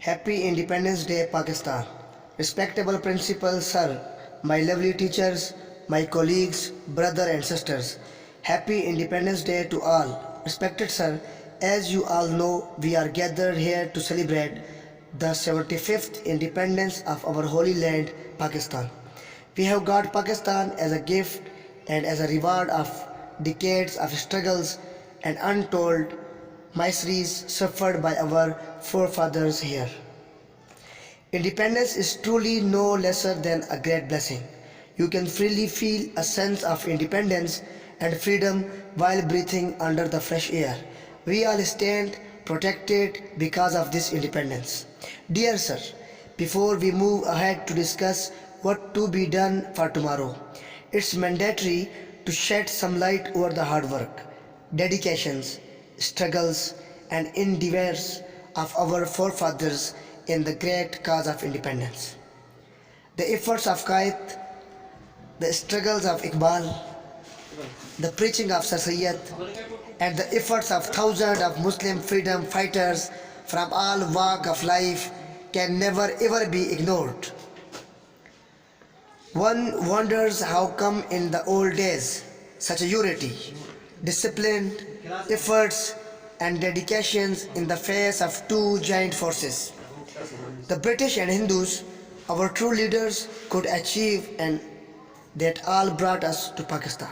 Happy Independence Day, Pakistan. Respectable principals, sir, my lovely teachers, my colleagues, brother and sisters. Happy Independence Day to all. Respected sir, as you all know, we are gathered here to celebrate the 75th independence of our holy land, Pakistan. We have got Pakistan as a gift and as a reward of decades of struggles and untold miseries suffered by our forefathers here. Independence is truly no lesser than a great blessing. You can freely feel a sense of independence and freedom while breathing under the fresh air. We all stand protected because of this independence. Dear sir, before we move ahead to discuss what to be done for tomorrow, it's mandatory to shed some light over the hard work, dedications, struggles and endeavors of our forefathers in the great cause of independence. The efforts of Qaid, the struggles of Iqbal, the preaching of Sir Sayyid, and the efforts of thousands of Muslim freedom fighters from all walks of life can never ever be ignored. One wonders how come in the old days such a unity, discipline, efforts and dedications in the face of two giant forces. The British and Hindus, our true leaders, could achieve, and that all brought us to Pakistan.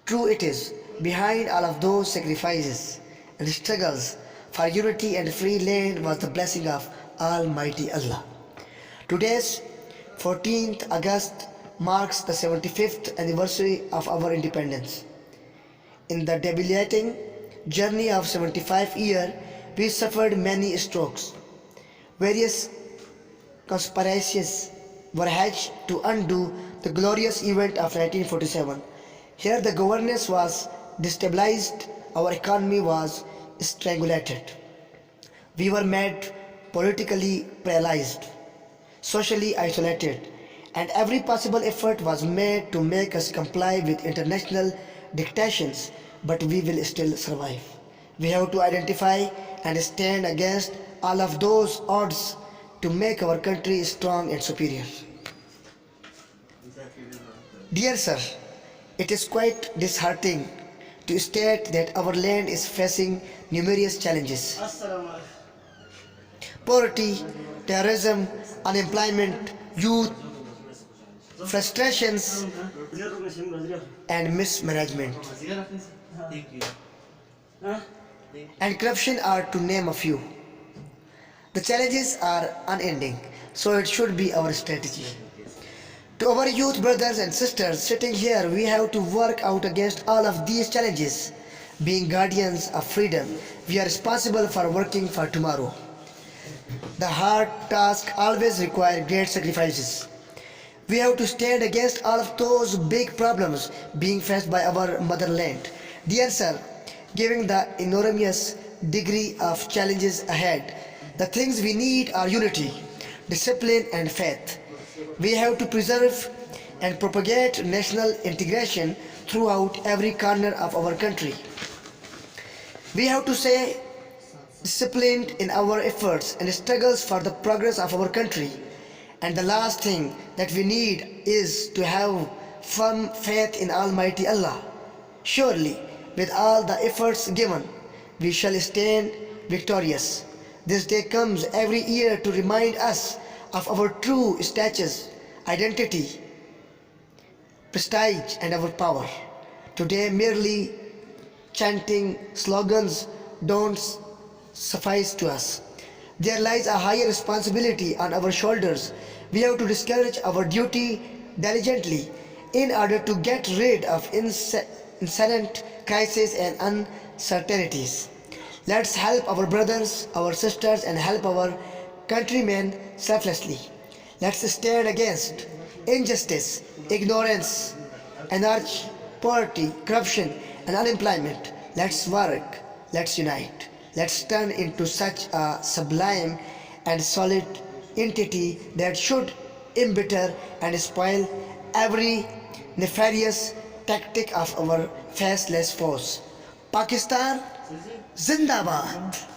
True it is, behind all of those sacrifices and struggles for unity and free land was the blessing of Almighty Allah. Today's 14th August marks the 75th anniversary of our independence. In the debilitating journey of 75 years, we suffered many strokes. Various conspiracies were hatched to undo the glorious event of 1947. Here the governance was destabilized, our economy was strangulated. We were made politically paralyzed, socially isolated, and every possible effort was made to make us comply with international dictations, but we will still survive. We have to identify and stand against all of those odds to make our country strong and superior. Dear sir, it is quite disheartening to state that our land is facing numerous challenges. Poverty, terrorism, unemployment, youth, frustrations and mismanagement and corruption are to name a few. The challenges are unending, so it should be our strategy. To our youth brothers and sisters sitting here, we have to work out against all of these challenges. Being guardians of freedom, we are responsible for working for tomorrow. The hard task always requires great sacrifices. We have to stand against all of those big problems being faced by our motherland. Dear sir, given the enormous degree of challenges ahead, the things we need are unity, discipline and faith. We have to preserve and propagate national integration throughout every corner of our country. We have to stay disciplined in our efforts and struggles for the progress of our country. And the last thing that we need is to have firm faith in Almighty Allah. Surely, with all the efforts given, we shall stand victorious. This day comes every year to remind us of our true status, identity, prestige and our power. Today merely chanting slogans don't suffice to us. There lies a higher responsibility on our shoulders. We have to discharge our duty diligently in order to get rid of incessant crises and uncertainties. Let's help our brothers, our sisters and help our countrymen selflessly. Let's stand against injustice, ignorance, anarchy, poverty, corruption and unemployment. Let's work, let's unite. Let's turn into such a sublime and solid entity that should embitter and spoil every nefarious tactic of our faceless foes. Pakistan Zindabad.